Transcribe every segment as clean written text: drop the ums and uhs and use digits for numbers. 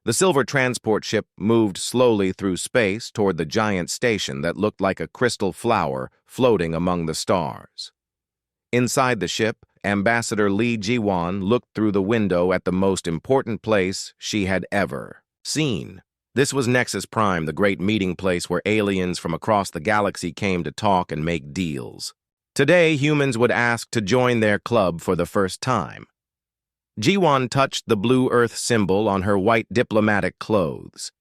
The silver transport ship moved slowly through space toward the giant station that looked like a crystal flower floating among the stars. Inside the ship, Ambassador Li Jiwan looked through the window at the most important place she had ever seen. This was Nexus Prime, the great meeting place where aliens from across the galaxy came to talk and make deals. Today, humans would ask to join their club for the first time. Jiwan touched the blue Earth symbol on her white diplomatic clothes.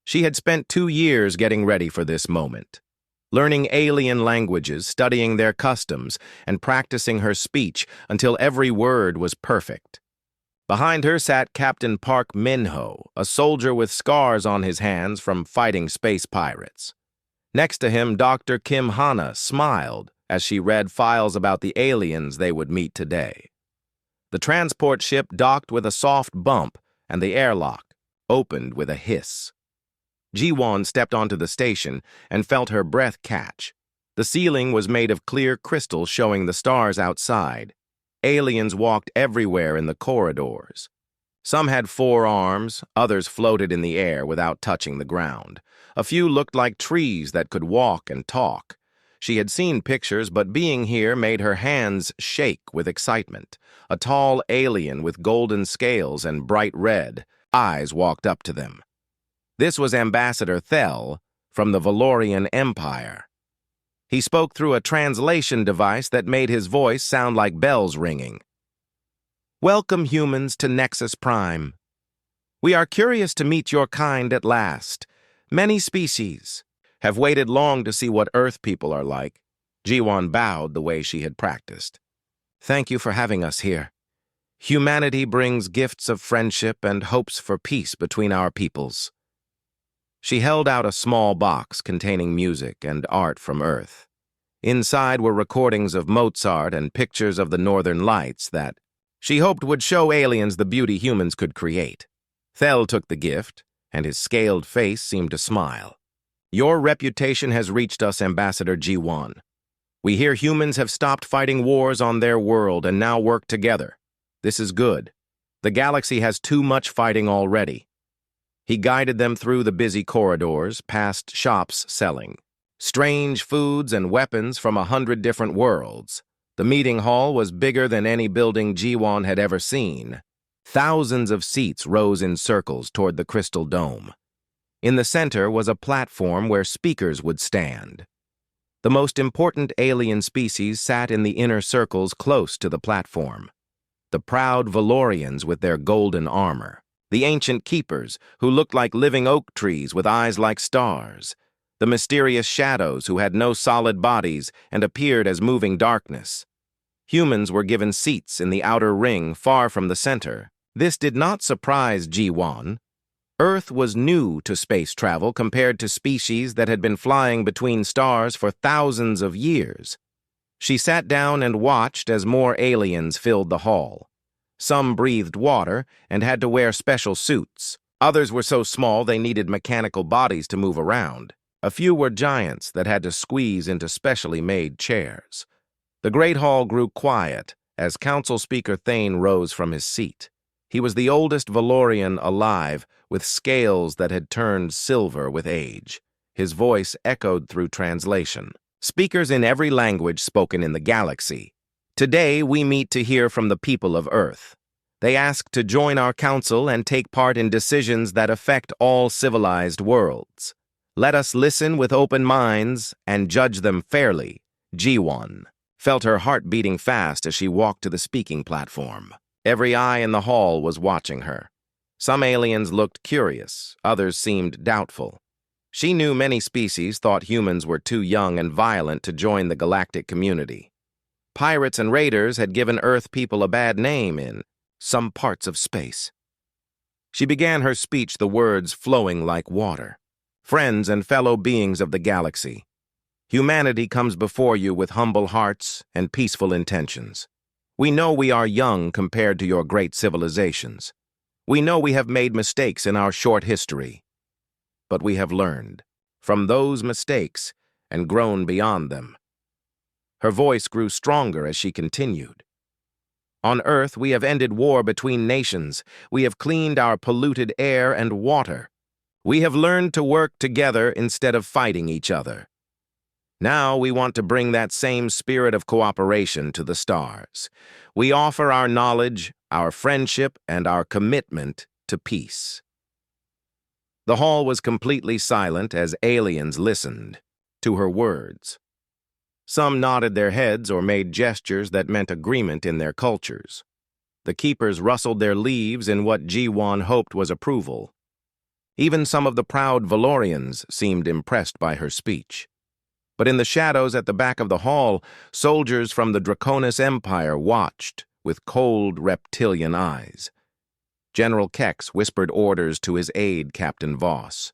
She had spent 2 years getting ready for this moment, learning alien languages, studying their customs, and practicing her speech until every word was perfect. Behind her sat Captain Park Minho, a soldier with scars on his hands from fighting space pirates. Next to him, Dr. Kim Hana smiled as she read files about the aliens they would meet today. The transport ship docked with a soft bump, and the airlock opened with a hiss. Jiwan stepped onto the station and felt her breath catch. The ceiling was made of clear crystal showing the stars outside. Aliens walked everywhere in the corridors. Some had 4 arms, others floated in the air without touching the ground. A few looked like trees that could walk and talk. She had seen pictures, but being here made her hands shake with excitement. A tall alien with golden scales and bright red eyes walked up to them. This was Ambassador Thel from the Valorian Empire. He spoke through a translation device that made his voice sound like bells ringing. "Welcome, humans, to Nexus Prime. We are curious to meet your kind at last. Many species have waited long to see what Earth people are like." Jiwan bowed the way she had practiced. "Thank you for having us here. Humanity brings gifts of friendship and hopes for peace between our peoples." She held out a small box containing music and art from Earth. Inside were recordings of Mozart and pictures of the Northern Lights that she hoped would show aliens the beauty humans could create. Thel took the gift, and his scaled face seemed to smile. "Your reputation has reached us, Ambassador Jiwan. We hear humans have stopped fighting wars on their world and now work together. This is good. The galaxy has too much fighting already." He guided them through the busy corridors, past shops selling strange foods and weapons from 100 different worlds. The meeting hall was bigger than any building Jiwan had ever seen. Thousands of seats rose in circles toward the crystal dome. In the center was a platform where speakers would stand. The most important alien species sat in the inner circles close to the platform. The proud Valorians with their golden armor. The ancient keepers, who looked like living oak trees with eyes like stars. The mysterious shadows who had no solid bodies and appeared as moving darkness. Humans were given seats in the outer ring far from the center. This did not surprise Jiwan. Earth was new to space travel compared to species that had been flying between stars for thousands of years. She sat down and watched as more aliens filled the hall. Some breathed water and had to wear special suits. Others were so small they needed mechanical bodies to move around. A few were giants that had to squeeze into specially made chairs. The great hall grew quiet as Council Speaker Thane rose from his seat. He was the oldest Valorian alive, with scales that had turned silver with age. His voice echoed through translation. Speakers in every language spoken in the galaxy. Today, we meet to hear from the people of Earth. They ask to join our council and take part in decisions that affect all civilized worlds. Let us listen with open minds and judge them fairly. Jiwan felt her heart beating fast as she walked to the speaking platform. Every eye in the hall was watching her. Some aliens looked curious, others seemed doubtful. She knew many species thought humans were too young and violent to join the galactic community. Pirates and raiders had given Earth people a bad name in some parts of space. She began her speech, the words flowing like water. "Friends and fellow beings of the galaxy, humanity comes before you with humble hearts and peaceful intentions. We know we are young compared to your great civilizations. We know we have made mistakes in our short history. But we have learned from those mistakes and grown beyond them." Her voice grew stronger as she continued. On Earth, we have ended war between nations. We have cleaned our polluted air and water. We have learned to work together instead of fighting each other. Now we want to bring that same spirit of cooperation to the stars. We offer our knowledge, our friendship, and our commitment to peace." The hall was completely silent as aliens listened to her words. Some nodded their heads or made gestures that meant agreement in their cultures. The keepers rustled their leaves in what Ji-won hoped was approval. Even some of the proud Valorians seemed impressed by her speech. But in the shadows at the back of the hall, soldiers from the Draconis Empire watched with cold reptilian eyes. General Kex whispered orders to his aide, Captain Voss.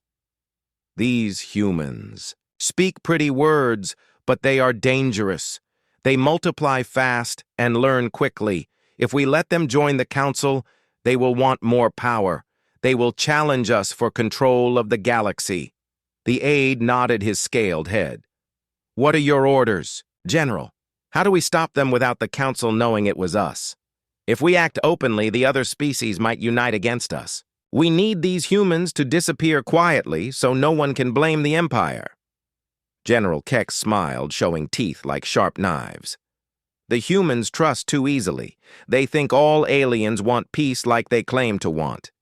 "These humans speak pretty words, but they are dangerous. They multiply fast and learn quickly. If we let them join the council, they will want more power. They will challenge us for control of the galaxy." The aide nodded his scaled head. "What are your orders, General? How do we stop them without the council knowing it was us? If we act openly, the other species might unite against us. We need these humans to disappear quietly so no one can blame the Empire." General Kex smiled, showing teeth like sharp knives. "The humans trust too easily. They think all aliens want peace like they claim to want.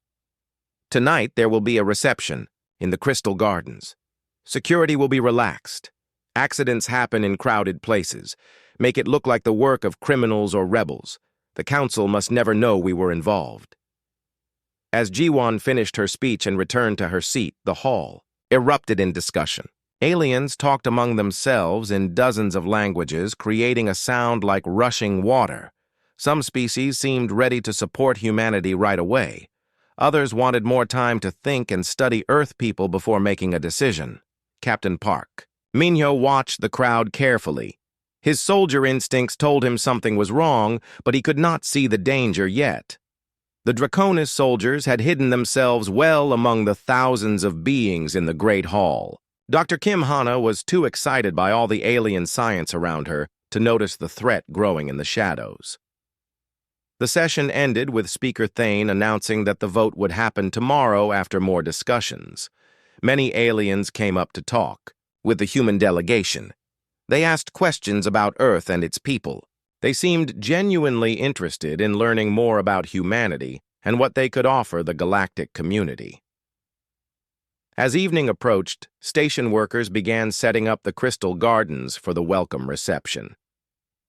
Tonight there will be a reception in the Crystal Gardens. Security will be relaxed. Accidents happen in crowded places. Make it look like the work of criminals or rebels. The council must never know we were involved." As Ji-won finished her speech and returned to her seat, the hall erupted in discussion. Aliens talked among themselves in dozens of languages, creating a sound like rushing water. Some species seemed ready to support humanity right away. Others wanted more time to think and study Earth people before making a decision. Captain Park. Minho watched the crowd carefully. His soldier instincts told him something was wrong, but he could not see the danger yet. The Draconis soldiers had hidden themselves well among the thousands of beings in the Great Hall. Dr. Kim Hana was too excited by all the alien science around her to notice the threat growing in the shadows. The session ended with Speaker Thane announcing that the vote would happen tomorrow after more discussions. Many aliens came up to talk with the human delegation. They asked questions about Earth and its people. They seemed genuinely interested in learning more about humanity and what they could offer the galactic community. As evening approached, station workers began setting up the Crystal Gardens for the welcome reception.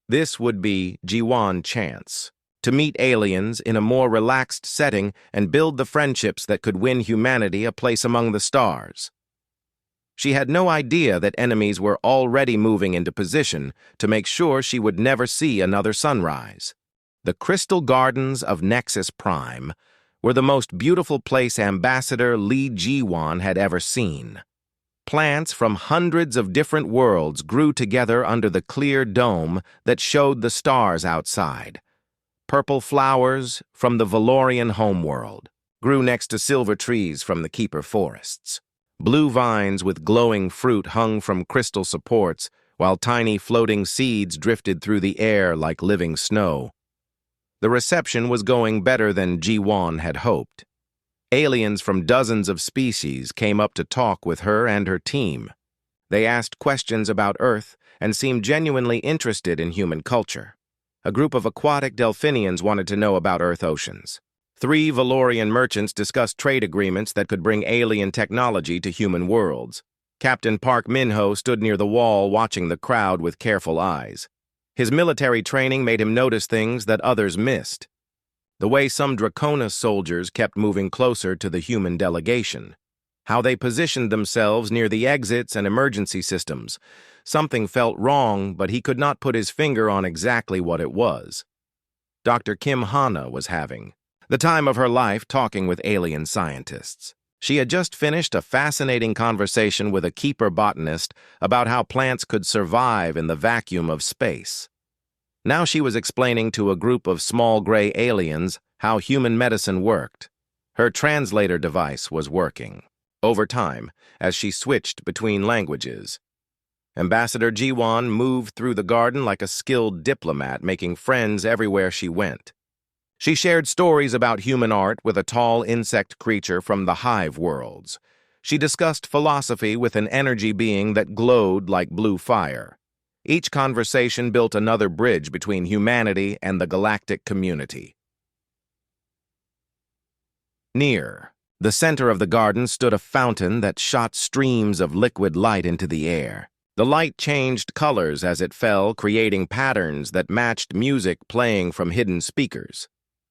This would be Ji-won's chance to meet aliens in a more relaxed setting and build the friendships that could win humanity a place among the stars. She had no idea that enemies were already moving into position to make sure she would never see another sunrise. The Crystal Gardens of Nexus Prime were the most beautiful place Ambassador Lee Ji-won had ever seen. Plants from hundreds of different worlds grew together under the clear dome that showed the stars outside. Purple flowers from the Valorian homeworld grew next to silver trees from the Keeper forests. Blue vines with glowing fruit hung from crystal supports, while tiny floating seeds drifted through the air like living snow. The reception was going better than Ji-won had hoped. Aliens from dozens of species came up to talk with her and her team. They asked questions about Earth and seemed genuinely interested in human culture. A group of aquatic delphinians wanted to know about Earth oceans. 3 Valorian merchants discussed trade agreements that could bring alien technology to human worlds. Captain Park Min-ho stood near the wall watching the crowd with careful eyes. His military training made him notice things that others missed. The way some Draconis soldiers kept moving closer to the human delegation. How they positioned themselves near the exits and emergency systems. Something felt wrong, but he could not put his finger on exactly what it was. Dr. Kim Hana was having the time of her life talking with alien scientists. She had just finished a fascinating conversation with a keeper botanist about how plants could survive in the vacuum of space. Now she was explaining to a group of small gray aliens how human medicine worked. Her translator device was working. Over time, as she switched between languages, Ambassador Jiwan moved through the garden like a skilled diplomat, making friends everywhere she went. She shared stories about human art with a tall insect creature from the hive worlds. She discussed philosophy with an energy being that glowed like blue fire. Each conversation built another bridge between humanity and the galactic community. Near the center of the garden stood a fountain that shot streams of liquid light into the air. The light changed colors as it fell, creating patterns that matched music playing from hidden speakers.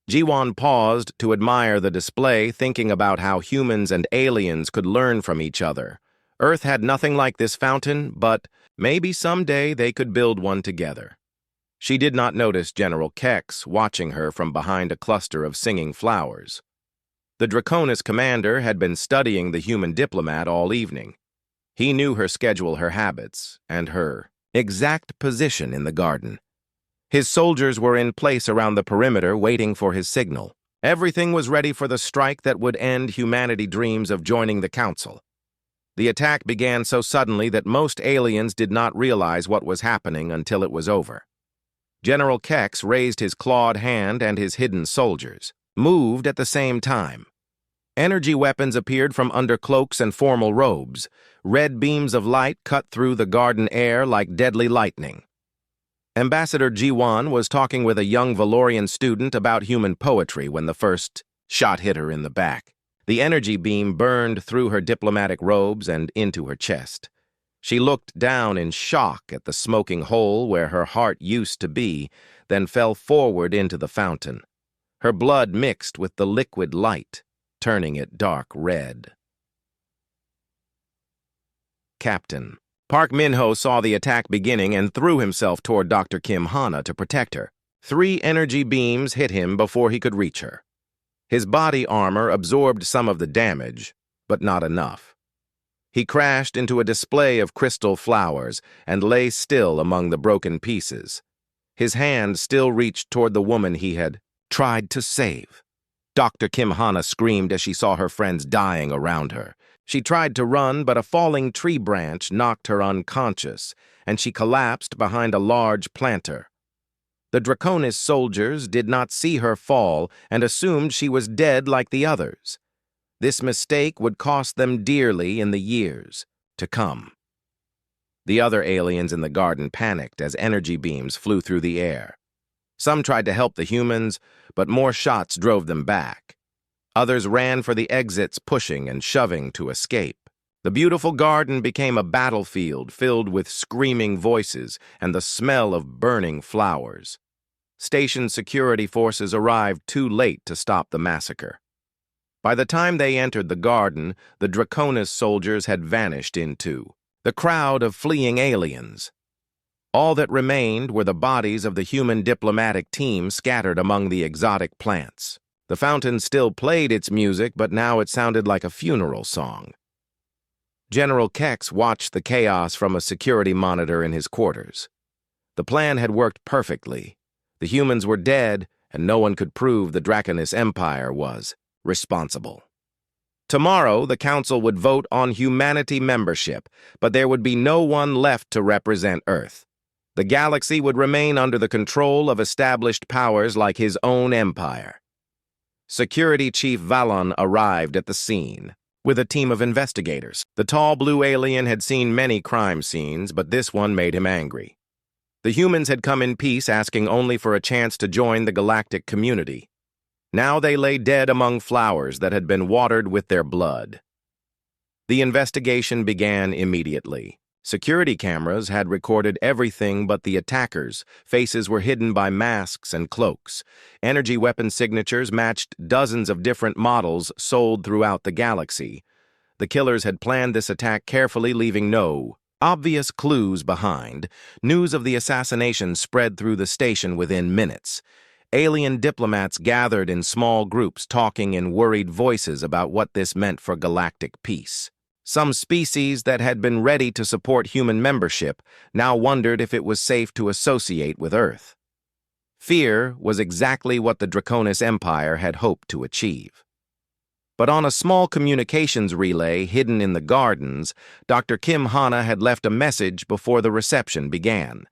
Jiwan paused to admire the display, thinking about how humans and aliens could learn from each other. Earth had nothing like this fountain, but maybe someday they could build one together. She did not notice General Kex watching her from behind a cluster of singing flowers. The Draconis commander had been studying the human diplomat all evening. He knew her schedule, her habits, and her exact position in the garden. His soldiers were in place around the perimeter waiting for his signal. Everything was ready for the strike that would end humanity's dreams of joining the council. The attack began so suddenly that most aliens did not realize what was happening until it was over. General Kex raised his clawed hand, and his hidden soldiers moved at the same time. Energy weapons appeared from under cloaks and formal robes. Red beams of light cut through the garden air like deadly lightning. Ambassador Jiwan was talking with a young Valorian student about human poetry when the first shot hit her in the back. The energy beam burned through her diplomatic robes and into her chest. She looked down in shock at the smoking hole where her heart used to be, then fell forward into the fountain. Her blood mixed with the liquid light, turning it dark red. Captain. Park Min-ho saw the attack beginning and threw himself toward Dr. Kim Hana to protect her. 3 energy beams hit him before he could reach her. His body armor absorbed some of the damage, but not enough. He crashed into a display of crystal flowers and lay still among the broken pieces. His hand still reached toward the woman he had tried to save. Dr. Kim Hana screamed as she saw her friends dying around her. She tried to run, but a falling tree branch knocked her unconscious, and she collapsed behind a large planter. The Draconis soldiers did not see her fall and assumed she was dead like the others. This mistake would cost them dearly in the years to come. The other aliens in the garden panicked as energy beams flew through the air. Some tried to help the humans, but more shots drove them back. Others ran for the exits, pushing and shoving to escape. The beautiful garden became a battlefield filled with screaming voices and the smell of burning flowers. Station security forces arrived too late to stop the massacre. By the time they entered the garden, the Draconis soldiers had vanished into the crowd of fleeing aliens. All that remained were the bodies of the human diplomatic team scattered among the exotic plants. The fountain still played its music, but now it sounded like a funeral song. General Kex watched the chaos from a security monitor in his quarters. The plan had worked perfectly. The humans were dead, and no one could prove the Draconis Empire was responsible. Tomorrow, the council would vote on humanity membership, but there would be no one left to represent Earth. The galaxy would remain under the control of established powers like his own empire. Security Chief Valon arrived at the scene with a team of investigators. The tall blue alien had seen many crime scenes, but this one made him angry. The humans had come in peace, asking only for a chance to join the galactic community. Now they lay dead among flowers that had been watered with their blood. The investigation began immediately. Security cameras had recorded everything but the attackers. Faces were hidden by masks and cloaks. Energy weapon signatures matched dozens of different models sold throughout the galaxy. The killers had planned this attack carefully, leaving no obvious clues behind. News of the assassination spread through the station within minutes. Alien diplomats gathered in small groups, talking in worried voices about what this meant for galactic peace. Some species that had been ready to support human membership now wondered if it was safe to associate with Earth. Fear was exactly what the Draconis Empire had hoped to achieve. But on a small communications relay hidden in the gardens, Dr. Kim Hana had left a message before the reception began.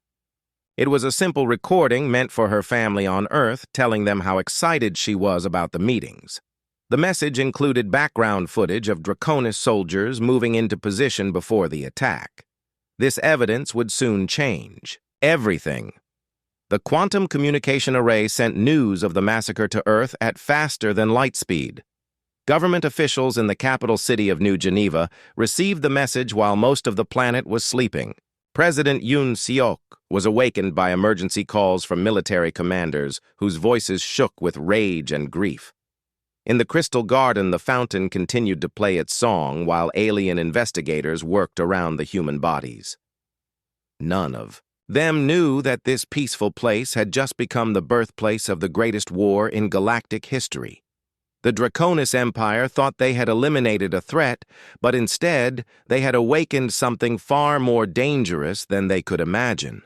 It was a simple recording meant for her family on Earth, telling them how excited she was about the meetings. The message included background footage of Draconis soldiers moving into position before the attack. This evidence would soon change everything. The quantum communication array sent news of the massacre to Earth at faster than light speed. Government officials in the capital city of New Geneva received the message while most of the planet was sleeping. President Yoon Seok was awakened by emergency calls from military commanders whose voices shook with rage and grief. In the Crystal Garden, the fountain continued to play its song while alien investigators worked around the human bodies. None of them knew that this peaceful place had just become the birthplace of the greatest war in galactic history. The Draconis Empire thought they had eliminated a threat, but instead they had awakened something far more dangerous than they could imagine.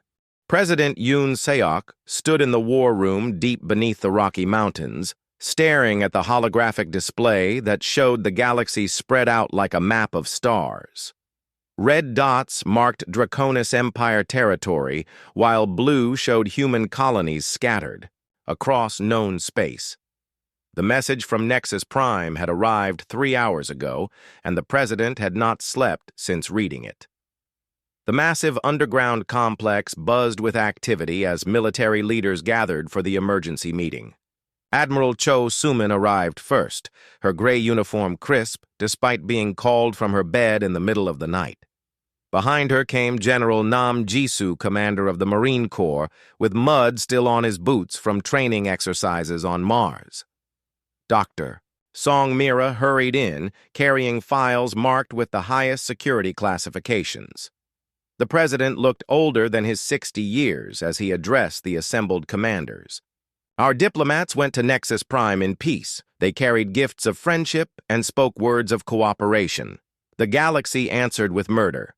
President Yoon Seok stood in the war room deep beneath the Rocky Mountains, staring at the holographic display that showed the galaxy spread out like a map of stars. Red dots marked Draconis Empire territory, while blue showed human colonies scattered across known space. The message from Nexus Prime had arrived 3 hours ago, and the president had not slept since reading it. The massive underground complex buzzed with activity as military leaders gathered for the emergency meeting. Admiral Cho Sumin arrived first, her gray uniform crisp, despite being called from her bed in the middle of the night. Behind her came General Nam Jisoo, commander of the Marine Corps, with mud still on his boots from training exercises on Mars. Dr. Song Mira hurried in, carrying files marked with the highest security classifications. The president looked older than his 60 years as he addressed the assembled commanders. Our diplomats went to Nexus Prime in peace. They carried gifts of friendship and spoke words of cooperation. The galaxy answered with murder.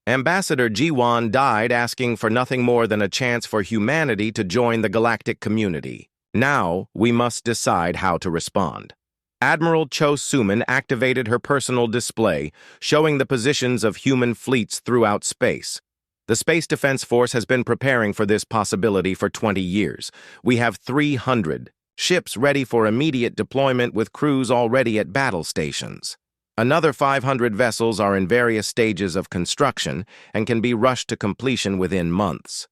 Ambassador Jiwon died asking for nothing more than a chance for humanity to join the galactic community. Now, we must decide how to respond. Admiral Cho Sumin activated her personal display, showing the positions of human fleets throughout space. The Space Defense Force has been preparing for this possibility for 20 years. We have 300 ships ready for immediate deployment with crews already at battle stations. Another 500 vessels are in various stages of construction and can be rushed to completion within months.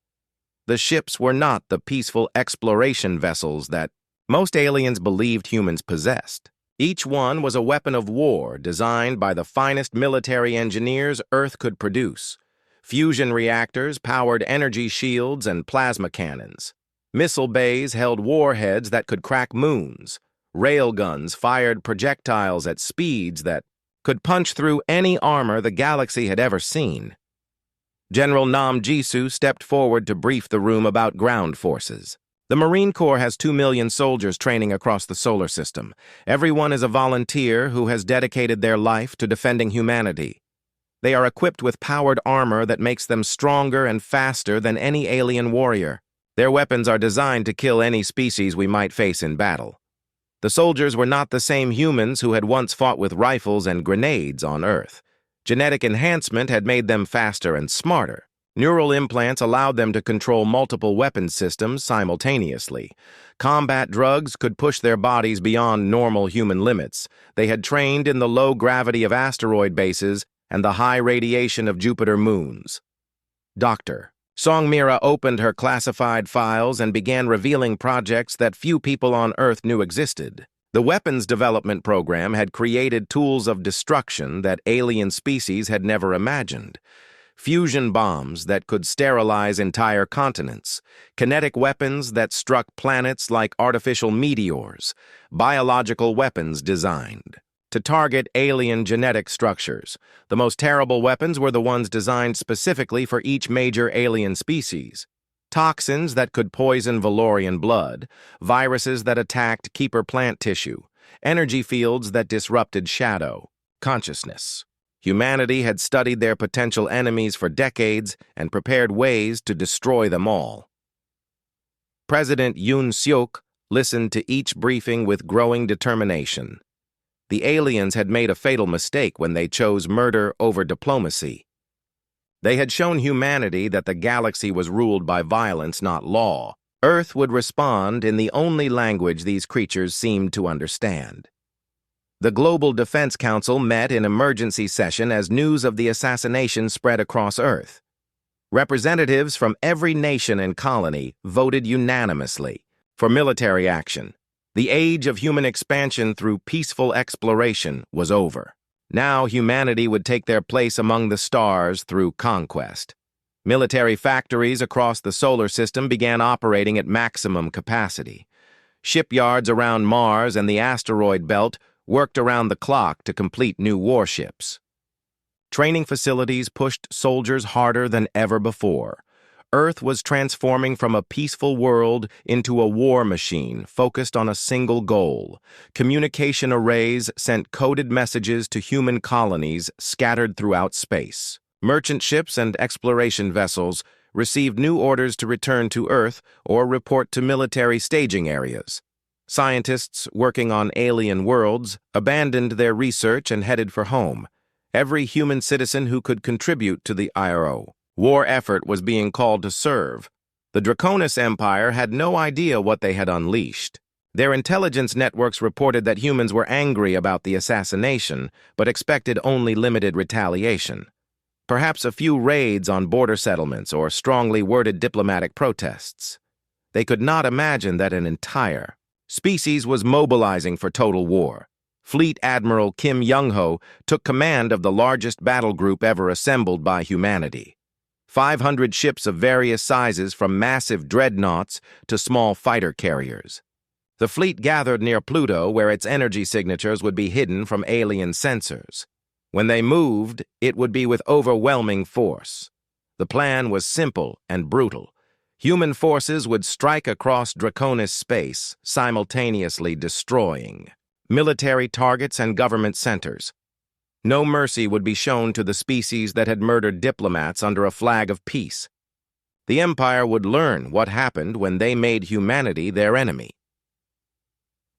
The ships were not the peaceful exploration vessels that most aliens believed humans possessed. Each one was a weapon of war designed by the finest military engineers Earth could produce. Fusion reactors powered energy shields and plasma cannons. Missile bays held warheads that could crack moons. Railguns fired projectiles at speeds that could punch through any armor the galaxy had ever seen. General Nam Jisoo stepped forward to brief the room about ground forces. The Marine Corps has 2 million soldiers training across the solar system. Everyone is a volunteer who has dedicated their life to defending humanity. They are equipped with powered armor that makes them stronger and faster than any alien warrior. Their weapons are designed to kill any species we might face in battle. The soldiers were not the same humans who had once fought with rifles and grenades on Earth. Genetic enhancement had made them faster and smarter. Neural implants allowed them to control multiple weapon systems simultaneously. Combat drugs could push their bodies beyond normal human limits. They had trained in the low gravity of asteroid bases and the high radiation of Jupiter moons. Dr. Song Mira opened her classified files and began revealing projects that few people on Earth knew existed. The weapons development program had created tools of destruction that alien species had never imagined. Fusion bombs that could sterilize entire continents, kinetic weapons that struck planets like artificial meteors, biological weapons designed to target alien genetic structures. The most terrible weapons were the ones designed specifically for each major alien species. Toxins that could poison Valorian blood, viruses that attacked keeper plant tissue, energy fields that disrupted shadow consciousness. Humanity had studied their potential enemies for decades and prepared ways to destroy them all. President Yoon Seok listened to each briefing with growing determination. The aliens had made a fatal mistake when they chose murder over diplomacy. They had shown humanity that the galaxy was ruled by violence, not law. Earth would respond in the only language these creatures seemed to understand. The Global Defense Council met in emergency session as news of the assassination spread across Earth. Representatives from every nation and colony voted unanimously for military action. The age of human expansion through peaceful exploration was over. Now humanity would take their place among the stars through conquest. Military factories across the solar system began operating at maximum capacity. Shipyards around Mars and the asteroid belt worked around the clock to complete new warships. Training facilities pushed soldiers harder than ever before. Earth was transforming from a peaceful world into a war machine focused on a single goal. Communication arrays sent coded messages to human colonies scattered throughout space. Merchant ships and exploration vessels received new orders to return to Earth or report to military staging areas. Scientists working on alien worlds abandoned their research and headed for home. Every human citizen who could contribute to the IRO war effort was being called to serve. The Draconis Empire had no idea what they had unleashed. Their intelligence networks reported that humans were angry about the assassination, but expected only limited retaliation. Perhaps a few raids on border settlements or strongly worded diplomatic protests. They could not imagine that an entire species was mobilizing for total war. Fleet Admiral Kim Young-ho took command of the largest battle group ever assembled by humanity. 500 ships of various sizes, from massive dreadnoughts to small fighter carriers. The fleet gathered near Pluto, where its energy signatures would be hidden from alien sensors. When they moved, it would be with overwhelming force. The plan was simple and brutal. Human forces would strike across Draconis space, simultaneously destroying military targets and government centers. No mercy would be shown to the species that had murdered diplomats under a flag of peace. The Empire would learn what happened when they made humanity their enemy.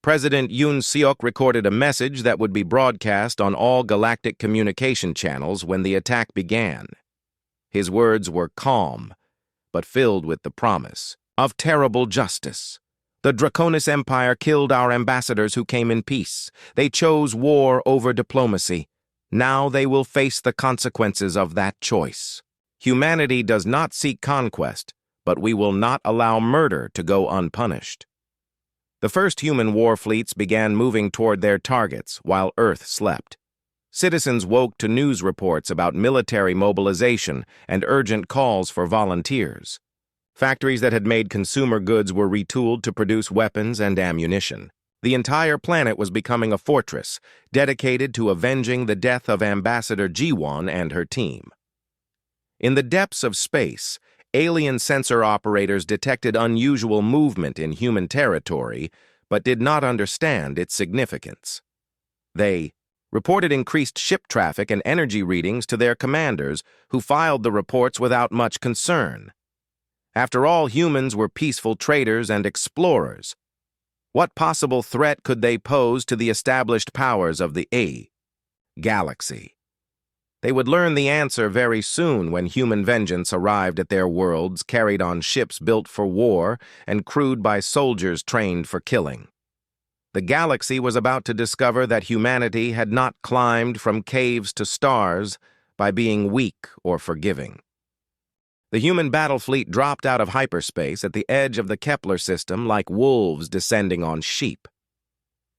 President Yoon Seok recorded a message that would be broadcast on all galactic communication channels when the attack began. His words were calm, but filled with the promise of terrible justice. The Draconis Empire killed our ambassadors who came in peace. They chose war over diplomacy. Now they will face the consequences of that choice. Humanity does not seek conquest, but we will not allow murder to go unpunished. The first human war fleets began moving toward their targets while Earth slept. Citizens woke to news reports about military mobilization and urgent calls for volunteers. Factories that had made consumer goods were retooled to produce weapons and ammunition. The entire planet was becoming a fortress, dedicated to avenging the death of Ambassador Ji-won and her team. In the depths of space, alien sensor operators detected unusual movement in human territory, but did not understand its significance. They reported increased ship traffic and energy readings to their commanders, who filed the reports without much concern. After all, humans were peaceful traders and explorers. What possible threat could they pose to the established powers of the galaxy? They would learn the answer very soon when human vengeance arrived at their worlds, carried on ships built for war and crewed by soldiers trained for killing. The galaxy was about to discover that humanity had not climbed from caves to stars by being weak or forgiving. The human battle fleet dropped out of hyperspace at the edge of the Kepler system like wolves descending on sheep.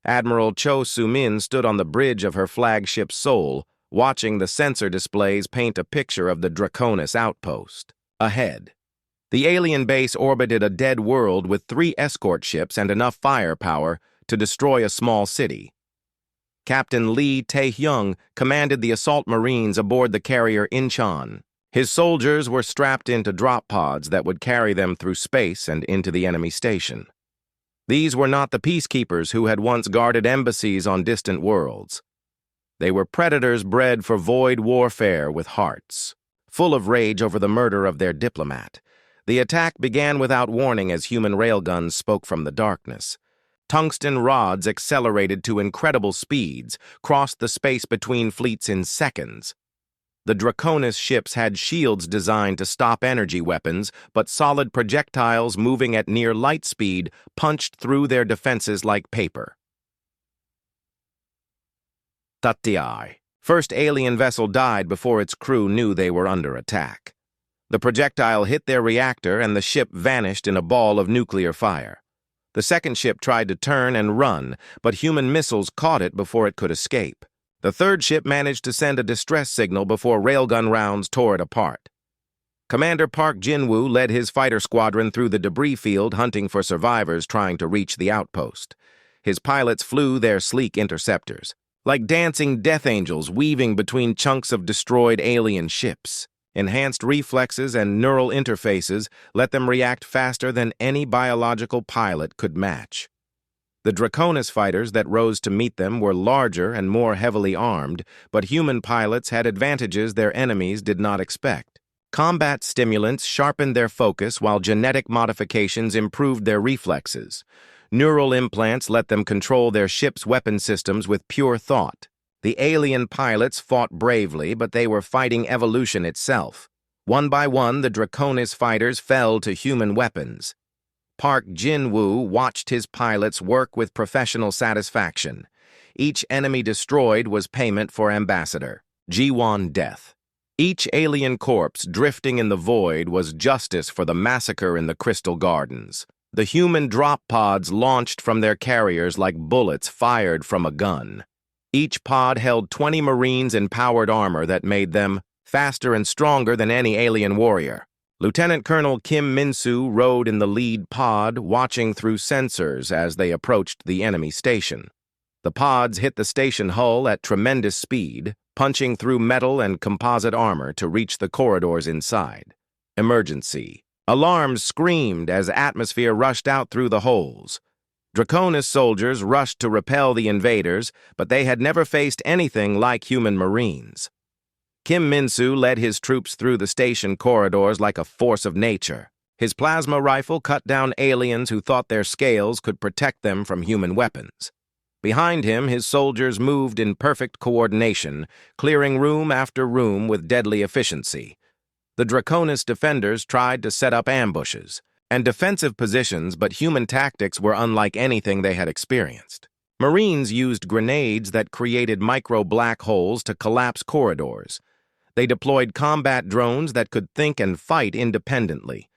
Admiral Cho Soo-min stood on the bridge of her flagship Seoul, watching the sensor displays paint a picture of the Draconis outpost. Ahead, the alien base orbited a dead world with 3 escort ships and enough firepower to destroy a small city. Captain Lee Tae-hyung commanded the assault marines aboard the carrier Incheon. His soldiers were strapped into drop pods that would carry them through space and into the enemy station. These were not the peacekeepers who had once guarded embassies on distant worlds. They were predators bred for void warfare with hearts, full of rage over the murder of their diplomat. The attack began without warning as human railguns spoke from the darkness. Tungsten rods accelerated to incredible speeds, crossed the space between fleets in seconds. The Draconis ships had shields designed to stop energy weapons, but solid projectiles moving at near light speed punched through their defenses like paper. Tatyai. First alien vessel died before its crew knew they were under attack. The projectile hit their reactor and the ship vanished in a ball of nuclear fire. The second ship tried to turn and run, but human missiles caught it before it could escape. The third ship managed to send a distress signal before railgun rounds tore it apart. Commander Park Jin-woo led his fighter squadron through the debris field hunting for survivors trying to reach the outpost. His pilots flew their sleek interceptors, like dancing death angels weaving between chunks of destroyed alien ships. Enhanced reflexes and neural interfaces let them react faster than any biological pilot could match. The Draconis fighters that rose to meet them were larger and more heavily armed, but human pilots had advantages their enemies did not expect. Combat stimulants sharpened their focus while genetic modifications improved their reflexes. Neural implants let them control their ship's weapon systems with pure thought. The alien pilots fought bravely, but they were fighting evolution itself. One by one, the Draconis fighters fell to human weapons. Park Jin-woo watched his pilots work with professional satisfaction. Each enemy destroyed was payment for Ambassador Ji-won death. Each alien corpse drifting in the void was justice for the massacre in the Crystal Gardens. The human drop pods launched from their carriers like bullets fired from a gun. Each pod held 20 Marines in powered armor that made them faster and stronger than any alien warrior. Lieutenant Colonel Kim Min-soo rode in the lead pod, watching through sensors as they approached the enemy station. The pods hit the station hull at tremendous speed, punching through metal and composite armor to reach the corridors inside. Emergency. Alarms screamed as atmosphere rushed out through the holes. Draconis soldiers rushed to repel the invaders, but they had never faced anything like human Marines. Kim Min-soo led his troops through the station corridors like a force of nature. His plasma rifle cut down aliens who thought their scales could protect them from human weapons. Behind him, his soldiers moved in perfect coordination, clearing room after room with deadly efficiency. The Draconis defenders tried to set up ambushes and defensive positions, but human tactics were unlike anything they had experienced. Marines used grenades that created micro-black holes to collapse corridors. They deployed combat drones that could think and fight independently.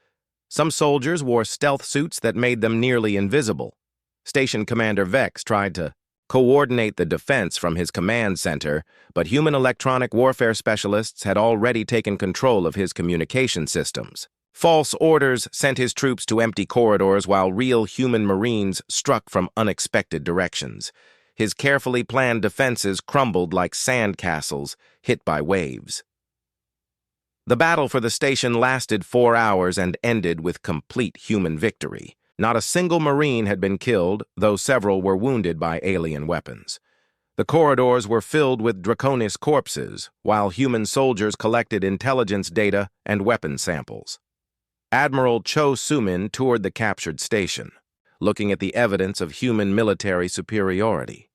Some soldiers wore stealth suits that made them nearly invisible. Station Commander Vex tried to coordinate the defense from his command center, but human electronic warfare specialists had already taken control of his communication systems. False orders sent his troops to empty corridors while real human Marines struck from unexpected directions. His carefully planned defenses crumbled like sand castles hit by waves. The battle for the station lasted 4 hours and ended with complete human victory. Not a single Marine had been killed, though several were wounded by alien weapons. The corridors were filled with Draconis corpses, while human soldiers collected intelligence data and weapon samples. Admiral Cho Soo-min toured the captured station, looking at the evidence of human military superiority.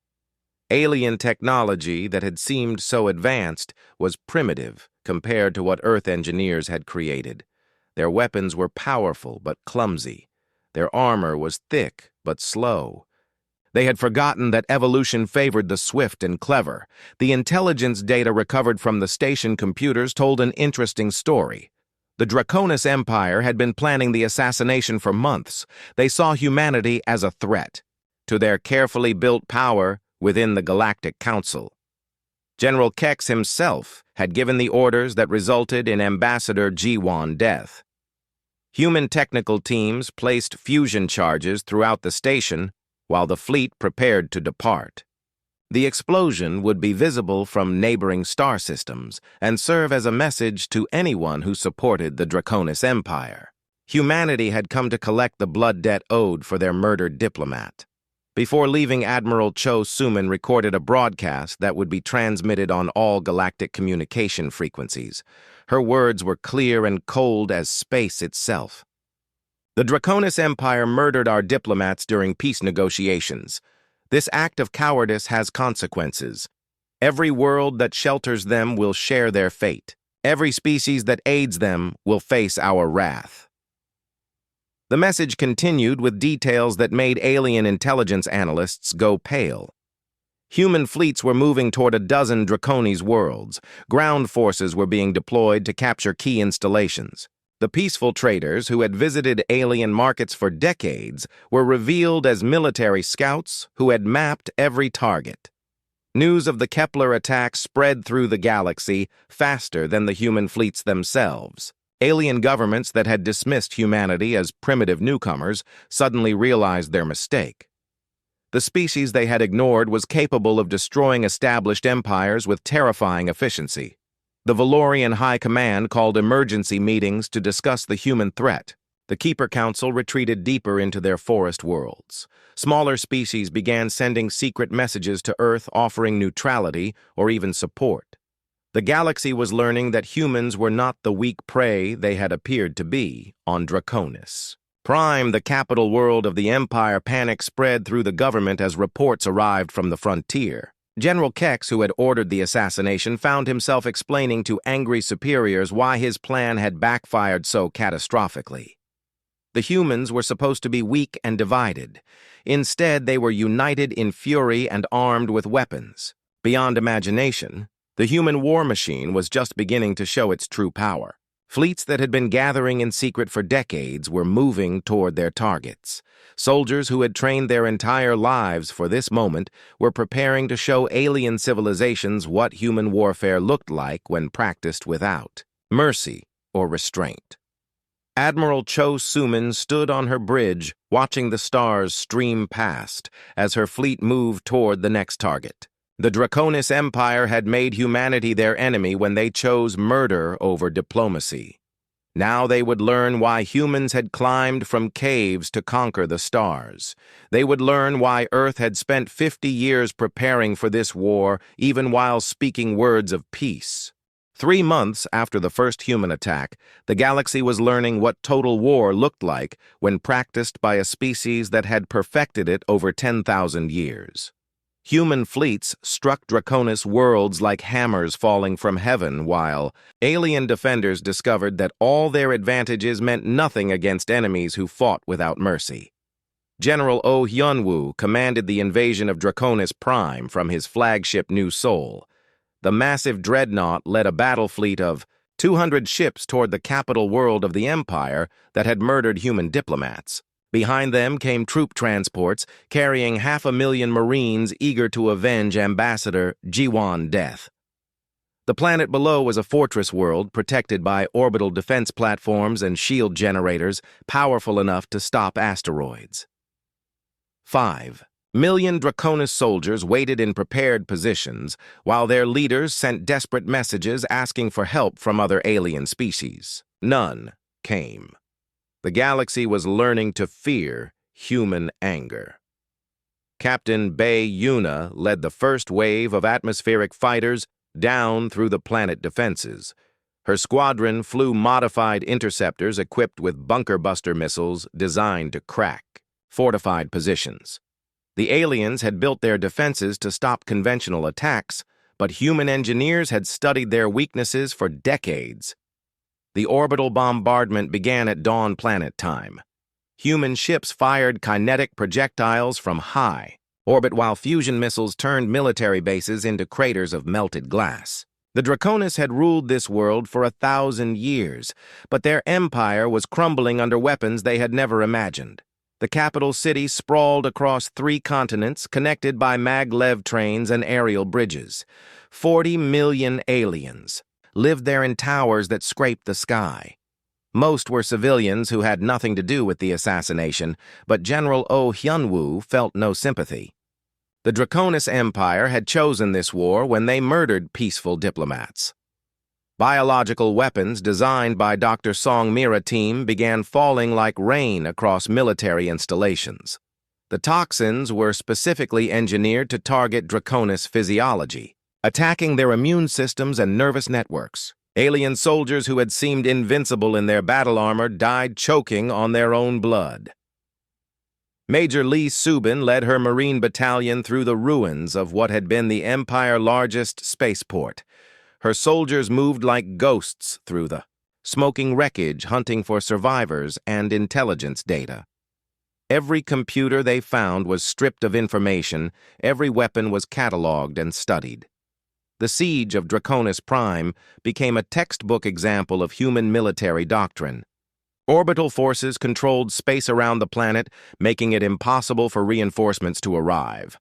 Alien technology that had seemed so advanced was primitive compared to what Earth engineers had created. Their weapons were powerful but clumsy. Their armor was thick but slow. They had forgotten that evolution favored the swift and clever. The intelligence data recovered from the station computers told an interesting story. The Draconis Empire had been planning the assassination for months. They saw humanity as a threat to their carefully built power within the Galactic Council. General Kex himself had given the orders that resulted in Ambassador Ji-won's death. Human technical teams placed fusion charges throughout the station while the fleet prepared to depart. The explosion would be visible from neighboring star systems and serve as a message to anyone who supported the Draconis Empire. Humanity had come to collect the blood debt owed for their murdered diplomat. Before leaving, Admiral Cho Soo-min recorded a broadcast that would be transmitted on all galactic communication frequencies. Her words were clear and cold as space itself. The Draconis Empire murdered our diplomats during peace negotiations. This act of cowardice has consequences. Every world that shelters them will share their fate. Every species that aids them will face our wrath. The message continued with details that made alien intelligence analysts go pale. Human fleets were moving toward a dozen Draconis worlds. Ground forces were being deployed to capture key installations. The peaceful traders who had visited alien markets for decades were revealed as military scouts who had mapped every target. News of the Kepler attack spread through the galaxy faster than the human fleets themselves. Alien governments that had dismissed humanity as primitive newcomers suddenly realized their mistake. The species they had ignored was capable of destroying established empires with terrifying efficiency. The Valorian High Command called emergency meetings to discuss the human threat. The Keeper Council retreated deeper into their forest worlds. Smaller species began sending secret messages to Earth offering neutrality or even support. The galaxy was learning that humans were not the weak prey they had appeared to be on Draconis. Prime, the capital world of the Empire, panic spread through the government as reports arrived from the frontier. General Kex, who had ordered the assassination, found himself explaining to angry superiors why his plan had backfired so catastrophically. The humans were supposed to be weak and divided. Instead, they were united in fury and armed with weapons. Beyond imagination, the human war machine was just beginning to show its true power. Fleets that had been gathering in secret for decades were moving toward their targets. Soldiers who had trained their entire lives for this moment were preparing to show alien civilizations what human warfare looked like when practiced without mercy or restraint. Admiral Cho Sumin stood on her bridge, watching the stars stream past as her fleet moved toward the next target. The Draconis Empire had made humanity their enemy when they chose murder over diplomacy. Now they would learn why humans had climbed from caves to conquer the stars. They would learn why Earth had spent 50 years preparing for this war, even while speaking words of peace. 3 months after the first human attack, the galaxy was learning what total war looked like when practiced by a species that had perfected it over 10,000 years. Human fleets struck Draconis worlds like hammers falling from heaven, while alien defenders discovered that all their advantages meant nothing against enemies who fought without mercy. General Oh Hyunwoo commanded the invasion of Draconis Prime from his flagship New Seoul. The massive dreadnought led a battle fleet of 200 ships toward the capital world of the Empire that had murdered human diplomats. Behind them came troop transports carrying 500,000 Marines eager to avenge Ambassador Jiwon's death. The planet below was a fortress world protected by orbital defense platforms and shield generators powerful enough to stop asteroids. 5 million Draconis soldiers waited in prepared positions while their leaders sent desperate messages asking for help from other alien species. None came. The galaxy was learning to fear human anger. Captain Bae Yuna led the first wave of atmospheric fighters down through the planet defenses. Her squadron flew modified interceptors equipped with bunker-buster missiles designed to crack fortified positions. The aliens had built their defenses to stop conventional attacks, but human engineers had studied their weaknesses for decades. The orbital bombardment began at dawn planet time. Human ships fired kinetic projectiles from high orbit while fusion missiles turned military bases into craters of melted glass. The Draconis had ruled this world for 1,000 years, but their empire was crumbling under weapons they had never imagined. The capital city sprawled across 3 continents connected by maglev trains and aerial bridges. 40 million aliens lived there in towers that scraped the sky. Most were civilians who had nothing to do with the assassination, but General Oh Hyunwoo felt no sympathy. The Draconis Empire had chosen this war when they murdered peaceful diplomats. Biological weapons designed by Dr. Song Mira's team began falling like rain across military installations. The toxins were specifically engineered to target Draconis physiology, attacking their immune systems and nervous networks. Alien soldiers who had seemed invincible in their battle armor died choking on their own blood. Major Lee Subin led her Marine battalion through the ruins of what had been the Empire's largest spaceport. Her soldiers moved like ghosts through the smoking wreckage, hunting for survivors and intelligence data. Every computer they found was stripped of information, every weapon was catalogued and studied. The siege of Draconis Prime became a textbook example of human military doctrine. Orbital forces controlled space around the planet, making it impossible for reinforcements to arrive.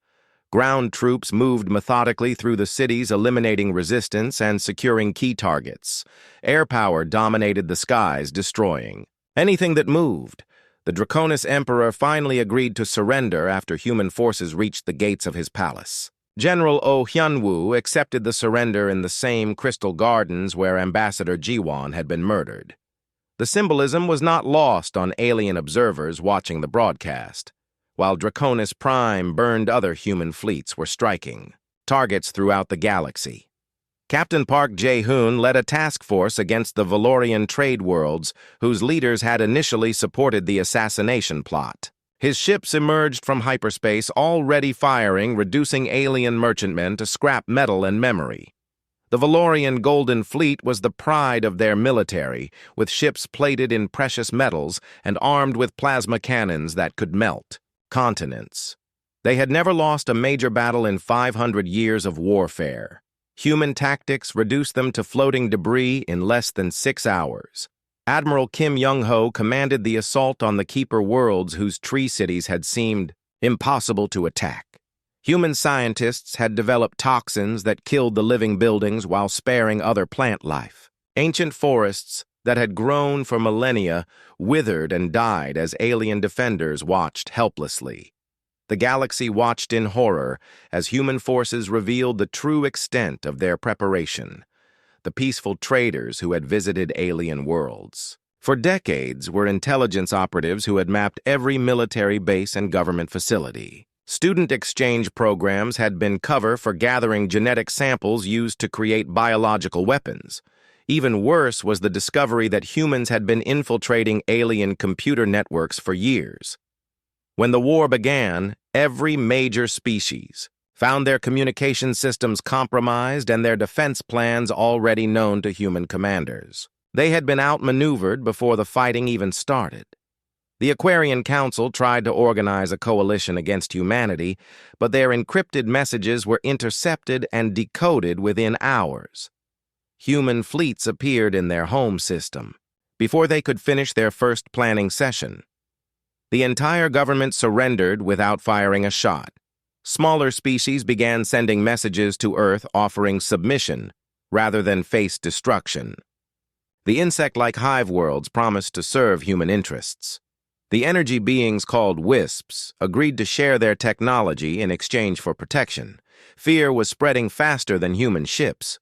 Ground troops moved methodically through the cities, eliminating resistance and securing key targets. Air power dominated the skies, destroying anything that moved. The Draconis Emperor finally agreed to surrender after human forces reached the gates of his palace. General Oh Hyunwoo accepted the surrender in the same crystal gardens where Ambassador Jiwon had been murdered. The symbolism was not lost on alien observers watching the broadcast. While Draconis Prime burned, other human fleets were striking targets throughout the galaxy. Captain Park Jae-hoon led a task force against the Valorian trade worlds, whose leaders had initially supported the assassination plot. His ships emerged from hyperspace, already firing, reducing alien merchantmen to scrap metal and memory. The Valorian Golden Fleet was the pride of their military, with ships plated in precious metals and armed with plasma cannons that could melt continents. They had never lost a major battle in 500 years of warfare. Human tactics reduced them to floating debris in less than 6 hours. Admiral Kim Young-ho commanded the assault on the Keeper worlds whose tree cities had seemed impossible to attack. Human scientists had developed toxins that killed the living buildings while sparing other plant life. Ancient forests that had grown for millennia withered and died as alien defenders watched helplessly. The galaxy watched in horror as human forces revealed the true extent of their preparation. The peaceful traders who had visited alien worlds for decades were intelligence operatives who had mapped every military base and government facility. Student exchange programs had been cover for gathering genetic samples used to create biological weapons. Even worse was the discovery that humans had been infiltrating alien computer networks for years. When the war began, every major species found their communication systems compromised and their defense plans already known to human commanders. They had been outmaneuvered before the fighting even started. The Aquarian Council tried to organize a coalition against humanity, but their encrypted messages were intercepted and decoded within hours. Human fleets appeared in their home system before they could finish their first planning session. The entire government surrendered without firing a shot. Smaller species began sending messages to Earth offering submission rather than face destruction. The insect-like hive worlds promised to serve human interests. The energy beings called wisps agreed to share their technology in exchange for protection. Fear was spreading faster than human ships.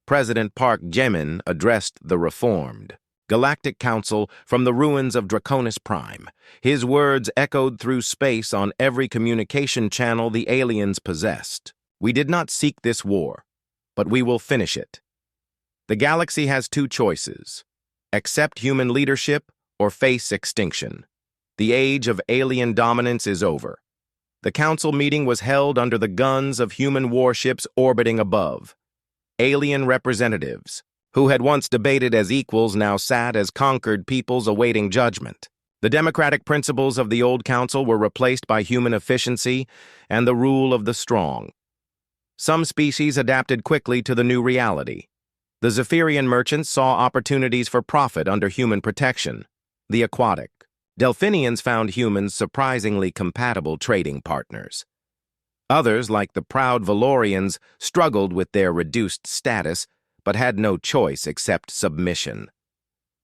President Park Jae-min addressed the reformed Galactic Council from the ruins of Draconis Prime. His words echoed through space on every communication channel the aliens possessed. "We did not seek this war, but we will finish it. The galaxy has two choices: accept human leadership or face extinction. The age of alien dominance is over." The council meeting was held under the guns of human warships orbiting above. Alien representatives, who had once debated as equals, now sat as conquered peoples awaiting judgment. The democratic principles of the old council were replaced by human efficiency and the rule of the strong. Some species adapted quickly to the new reality. The Zephyrian merchants saw opportunities for profit under human protection. The aquatic Delphinians found humans surprisingly compatible trading partners. Others, like the proud Valorians, struggled with their reduced status, but had no choice except submission.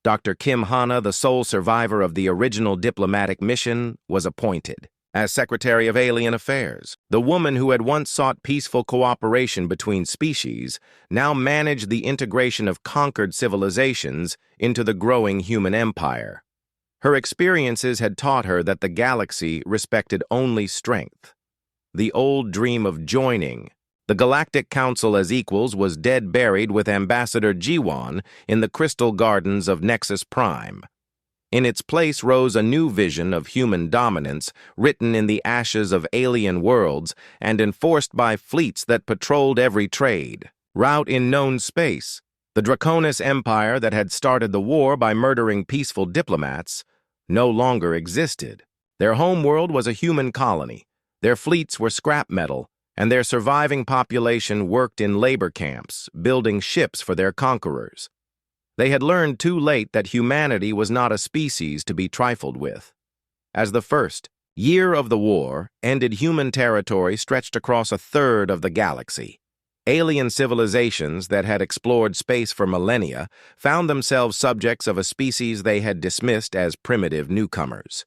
Dr. Kim Hana, the sole survivor of the original diplomatic mission, was appointed as Secretary of Alien Affairs. The woman who had once sought peaceful cooperation between species now managed the integration of conquered civilizations into the growing human empire. Her experiences had taught her that the galaxy respected only strength. The old dream of joining The Galactic Council as equals was dead buried with Ambassador Jiwan in the crystal gardens of Nexus Prime. In its place rose a new vision of human dominance, written in the ashes of alien worlds and enforced by fleets that patrolled every trade route in known space. The Draconis Empire that had started the war by murdering peaceful diplomats no longer existed. Their homeworld was a human colony. Their fleets were scrap metal, and their surviving population worked in labor camps, building ships for their conquerors. They had learned too late that humanity was not a species to be trifled with. As the first year of the war ended, human territory stretched across a third of the galaxy. Alien civilizations that had explored space for millennia found themselves subjects of a species they had dismissed as primitive newcomers.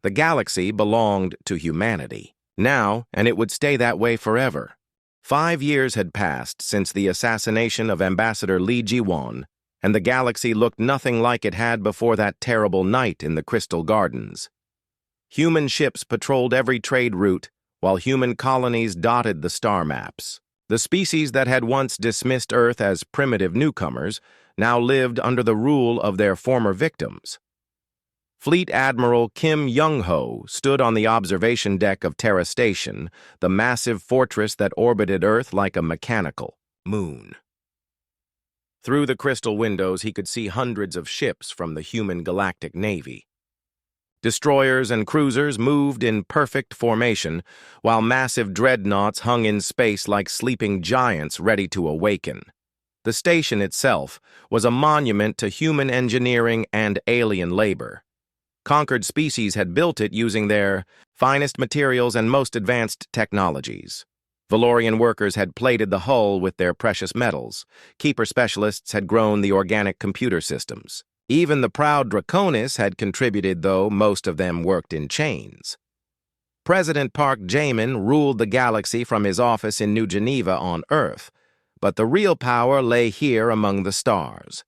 The galaxy belonged to humanity now, and it would stay that way forever. 5 years had passed since the assassination of Ambassador Li Jiwan, and the galaxy looked nothing like it had before that terrible night in the Crystal Gardens. Human ships patrolled every trade route, while human colonies dotted the star maps. The species that had once dismissed Earth as primitive newcomers now lived under the rule of their former victims. Fleet Admiral Kim Young-ho stood on the observation deck of Terra Station, the massive fortress that orbited Earth like a mechanical moon. Through the crystal windows, he could see hundreds of ships from the human galactic navy. Destroyers and cruisers moved in perfect formation, while massive dreadnoughts hung in space like sleeping giants ready to awaken. The station itself was a monument to human engineering and alien labor. Conquered species had built it using their finest materials and most advanced technologies. Valorian workers had plated the hull with their precious metals. Keeper specialists had grown the organic computer systems. Even the proud Draconis had contributed, though most of them worked in chains. President Park Jamin ruled the galaxy from his office in New Geneva on Earth, but the real power lay here among the stars.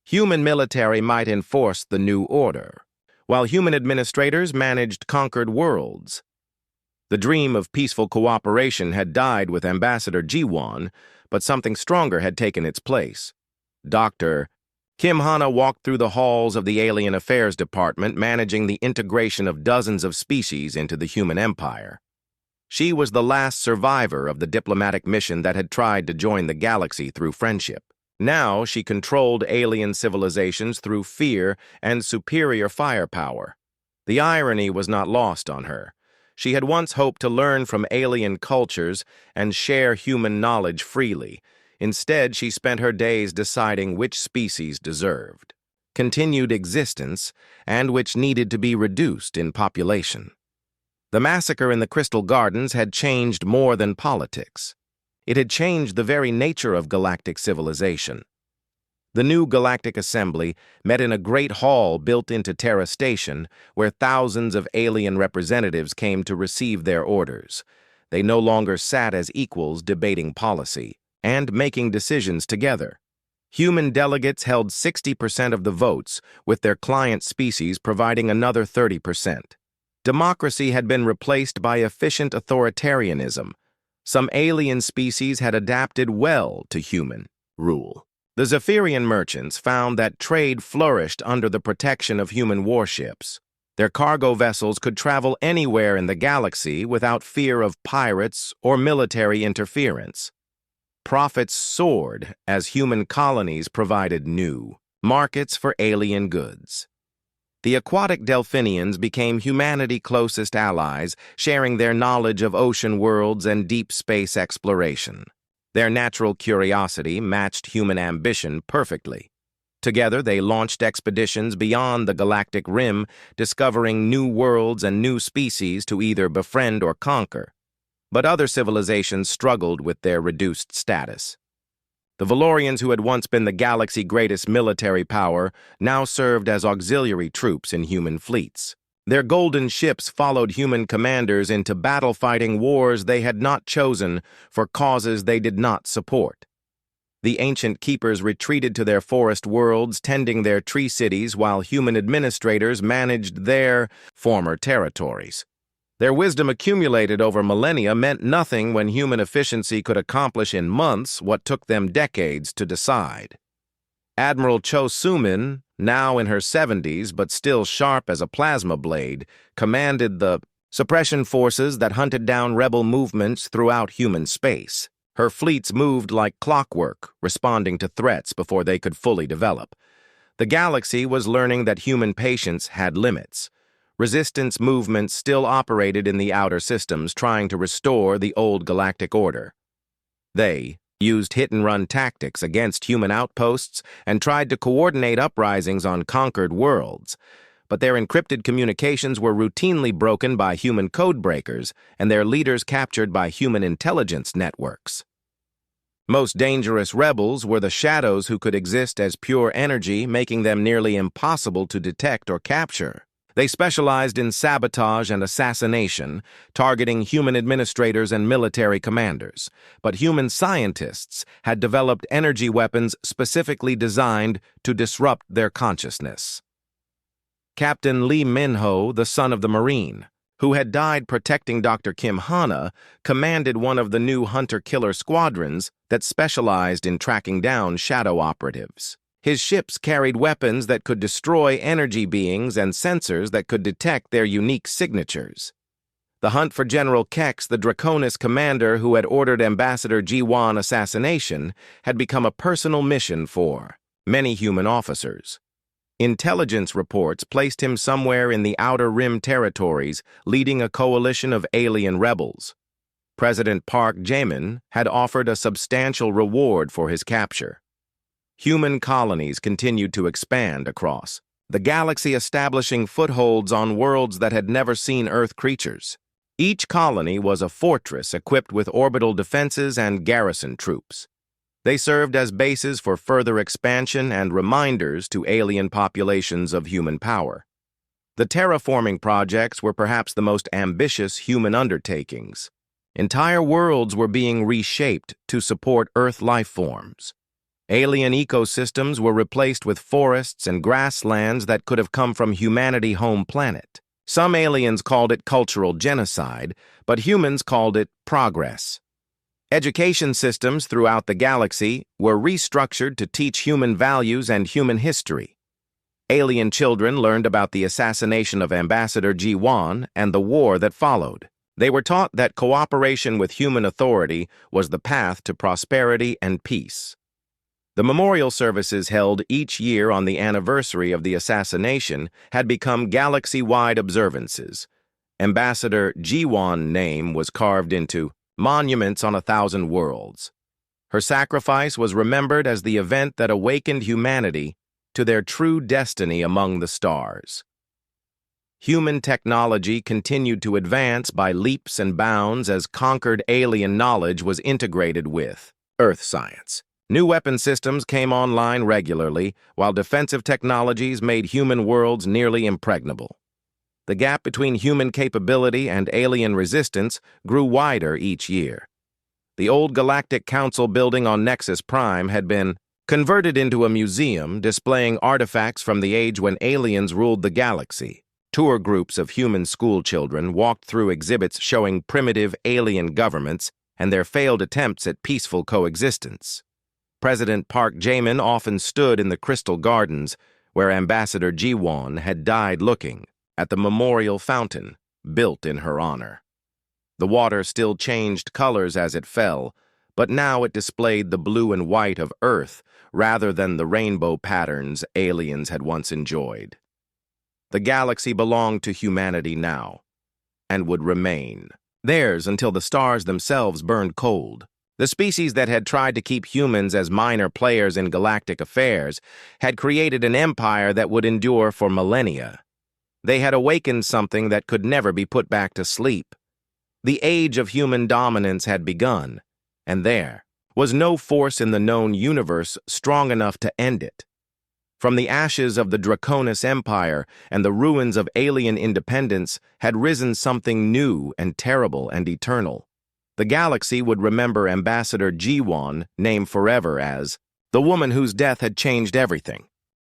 Human military might enforce the new order, while human administrators managed conquered worlds. The dream of peaceful cooperation had died with Ambassador Jiwan, but something stronger had taken its place. Dr. Kim Hana walked through the halls of the Alien Affairs Department, managing the integration of dozens of species into the human empire. She was the last survivor of the diplomatic mission that had tried to join the galaxy through friendship. Now she controlled alien civilizations through fear and superior firepower. The irony was not lost on her. She had once hoped to learn from alien cultures and share human knowledge freely. Instead, she spent her days deciding which species deserved continued existence and which needed to be reduced in population. The massacre in the Crystal Gardens had changed more than politics. It had changed the very nature of galactic civilization. The new Galactic Assembly met in a great hall built into Terra Station, where thousands of alien representatives came to receive their orders. They no longer sat as equals debating policy and making decisions together. Human delegates held 60% of the votes, with their client species providing another 30%. Democracy had been replaced by efficient authoritarianism. Some alien species had adapted well to human rule. The Zephyrian merchants found that trade flourished under the protection of human warships. Their cargo vessels could travel anywhere in the galaxy without fear of pirates or military interference. Profits soared as human colonies provided new markets for alien goods. The aquatic Delphinians became humanity's closest allies, sharing their knowledge of ocean worlds and deep space exploration. Their natural curiosity matched human ambition perfectly. Together, they launched expeditions beyond the galactic rim, discovering new worlds and new species to either befriend or conquer. But other civilizations struggled with their reduced status. The Valorians, who had once been the galaxy's greatest military power, now served as auxiliary troops in human fleets. Their golden ships followed human commanders into battle-fighting wars they had not chosen for causes they did not support. The ancient keepers retreated to their forest worlds, tending their tree cities, while human administrators managed their former territories. Their wisdom accumulated over millennia meant nothing when human efficiency could accomplish in months what took them decades to decide. Admiral Cho Soo-min, now in her 70s but still sharp as a plasma blade, commanded the suppression forces that hunted down rebel movements throughout human space. Her fleets moved like clockwork, responding to threats before they could fully develop. The galaxy was learning that human patience had limits. Resistance movements still operated in the outer systems, trying to restore the old galactic order. They used hit-and-run tactics against human outposts and tried to coordinate uprisings on conquered worlds, but their encrypted communications were routinely broken by human codebreakers and their leaders captured by human intelligence networks. Most dangerous rebels were the shadows who could exist as pure energy, making them nearly impossible to detect or capture. They specialized in sabotage and assassination, targeting human administrators and military commanders. But human scientists had developed energy weapons specifically designed to disrupt their consciousness. Captain Lee Min-ho, the son of the Marine, who had died protecting Dr. Kim Hana, commanded one of the new hunter-killer squadrons that specialized in tracking down shadow operatives. His ships carried weapons that could destroy energy beings and sensors that could detect their unique signatures. The hunt for General Kex, the Draconis commander who had ordered Ambassador Ji-won assassination, had become a personal mission for many human officers. Intelligence reports placed him somewhere in the Outer Rim territories, leading a coalition of alien rebels. President Park Jae-min had offered a substantial reward for his capture. Human colonies continued to expand across the galaxy, establishing footholds on worlds that had never seen Earth creatures. Each colony was a fortress equipped with orbital defenses and garrison troops. They served as bases for further expansion and reminders to alien populations of human power. The terraforming projects were perhaps the most ambitious human undertakings. Entire worlds were being reshaped to support Earth life forms. Alien ecosystems were replaced with forests and grasslands that could have come from humanity's home planet. Some aliens called it cultural genocide, but humans called it progress. Education systems throughout the galaxy were restructured to teach human values and human history. Alien children learned about the assassination of Ambassador Ji-won and the war that followed. They were taught that cooperation with human authority was the path to prosperity and peace. The memorial services held each year on the anniversary of the assassination had become galaxy-wide observances. Ambassador Ji-won's name was carved into monuments on 1,000 worlds. Her sacrifice was remembered as the event that awakened humanity to their true destiny among the stars. Human technology continued to advance by leaps and bounds as conquered alien knowledge was integrated with Earth science. New weapon systems came online regularly, while defensive technologies made human worlds nearly impregnable. The gap between human capability and alien resistance grew wider each year. The old Galactic Council building on Nexus Prime had been converted into a museum displaying artifacts from the age when aliens ruled the galaxy. Tour groups of human school children walked through exhibits showing primitive alien governments and their failed attempts at peaceful coexistence. President Park Jae-min often stood in the Crystal Gardens, where Ambassador Ji-won had died, looking at the memorial fountain built in her honor. The water still changed colors as it fell, but now it displayed the blue and white of Earth rather than the rainbow patterns aliens had once enjoyed. The galaxy belonged to humanity now, and would remain theirs until the stars themselves burned cold. The species that had tried to keep humans as minor players in galactic affairs had created an empire that would endure for millennia. They had awakened something that could never be put back to sleep. The age of human dominance had begun, and there was no force in the known universe strong enough to end it. From the ashes of the Draconis Empire and the ruins of alien independence had risen something new and terrible and eternal. The galaxy would remember Ambassador Ji-won, named forever as the woman whose death had changed everything.